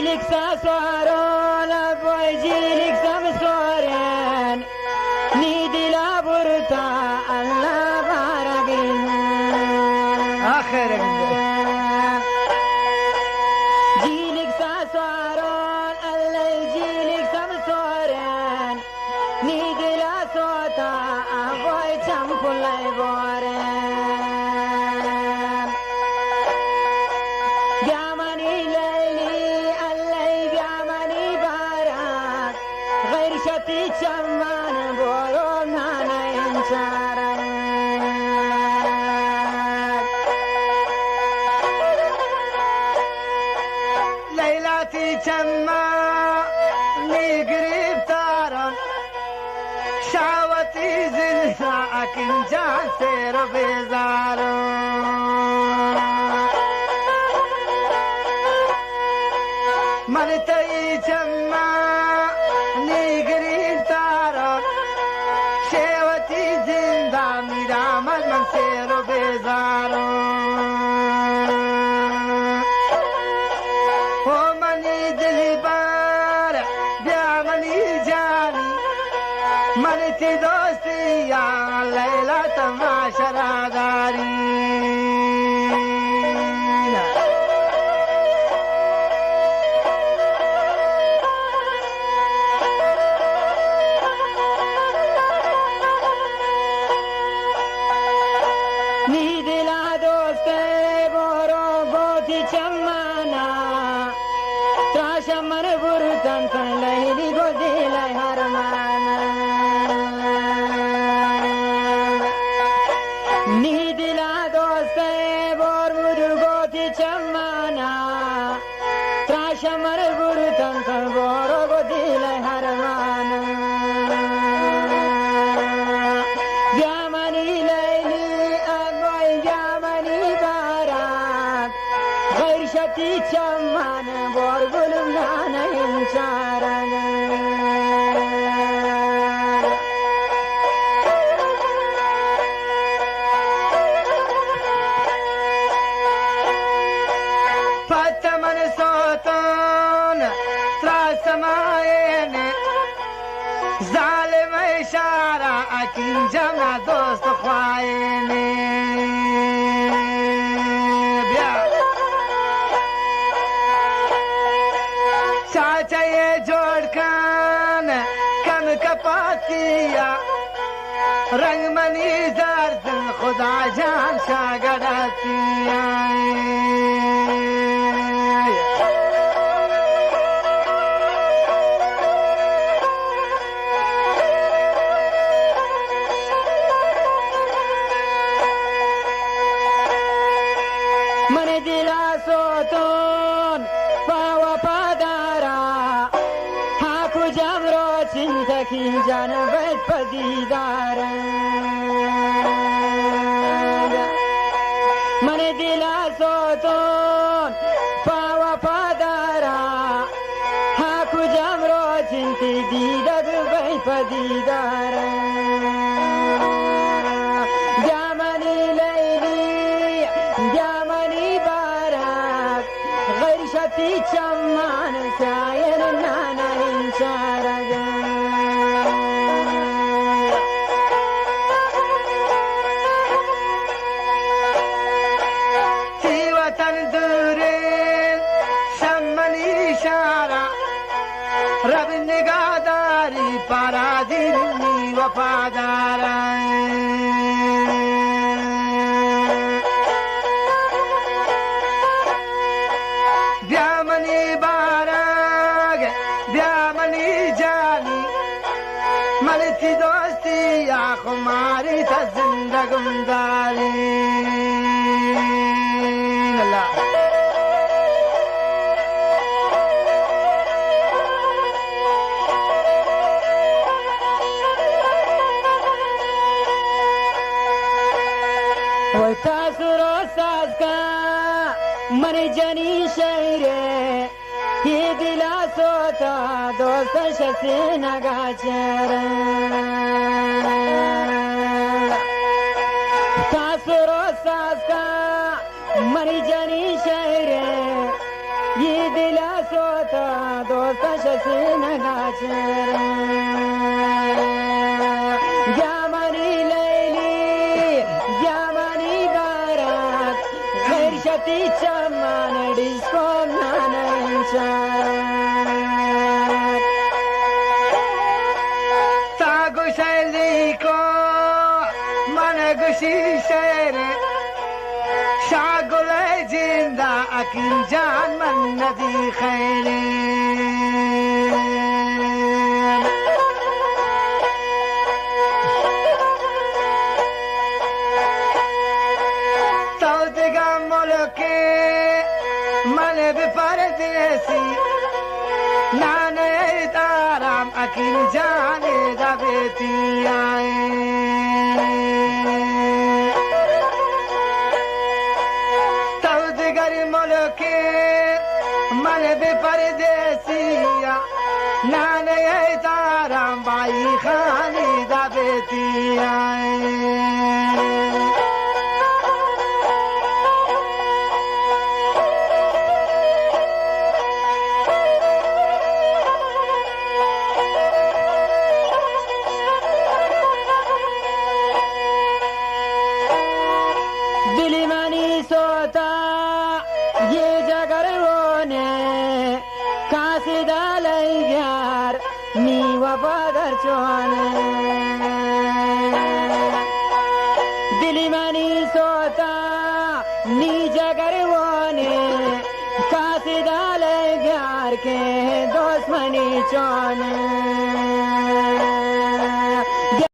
جيلك ساسوارون ابوي جيلك سمسورين نيدي لابورتا الله بارقين آخر جيلك ساسوارون الله جيلك سمسورين نيدي لا صوتا ابوي تمفلي بورين بيامني ليلي اللي بيامني بارك غير شتي شمان بورونا نينشارك ليلاتي جمع لي قريب تارن شاوتي زلزا أكن جان سير بزارن منتي جمع لي قريب تارن شاوتي زندا ميرامل من سير بزارن ومني دلي بارع بيعمني جاني منتي دوستي يا ليلى تماشرا دارين نيدي لا دوستي بورو بوتي چمانا تراشمن برتن تن ليلي گودي لي هرمانا نيدي لا دوستي بور بودو گوتي چمانا تراشمن برتن تن بورو گودي لي هرمانا جامني ليلي أبوي جامني بارك غير شتي چمان بور بلمنا ينشارك فتمن صوتون تراس سماين ظالم اشارة اكين جمع دوست خوايني بيا چاچا یہ جوڑ کان کم کپاتیا رنگ منی زردن خدا جان شاگراتیا من دلا صوتون فاوا پادارا هاکو جمرو چنتکی جان بیت پدیدارا من دلا صوتون فاوا پادارا هاکو جمرو چنتی دیدد بیت پدیدارا جامني ليلي جامني بارك غير شتي چمان ساير نانا انشارك في وطن دورين سمني شارع رب نگاداری پارا دینی وفاداران بیامنی بارگ بیامنی جانی ملتی دوستی یا خماری تا زندگم دارین اللہ وتاثر سازكا من جني شيره يدلا صوتا دوست شسينا غاچرا تاثر سازكا من جني شيره يدلا صوتا سسنگا چرا جامانی لیلی جامانی بارات خیر شتی چمان دیسکم ناننشار تا گوشلی کو من گوشی شیر شاگل جندا اکین جان من ندی خیلی من بپردیسی نانه دارم اکین جان دبیتی آئی تو دیگر ملکی من بپردیسی نانه دارم بایی خانی دبیتی آئی दिली मनी सोता ये जगर रोने काशी डालाई यार नी वफादार चोने दिली मनी सोता नी जगर रोने काशी डालाई यार के दोस्त मनी चोने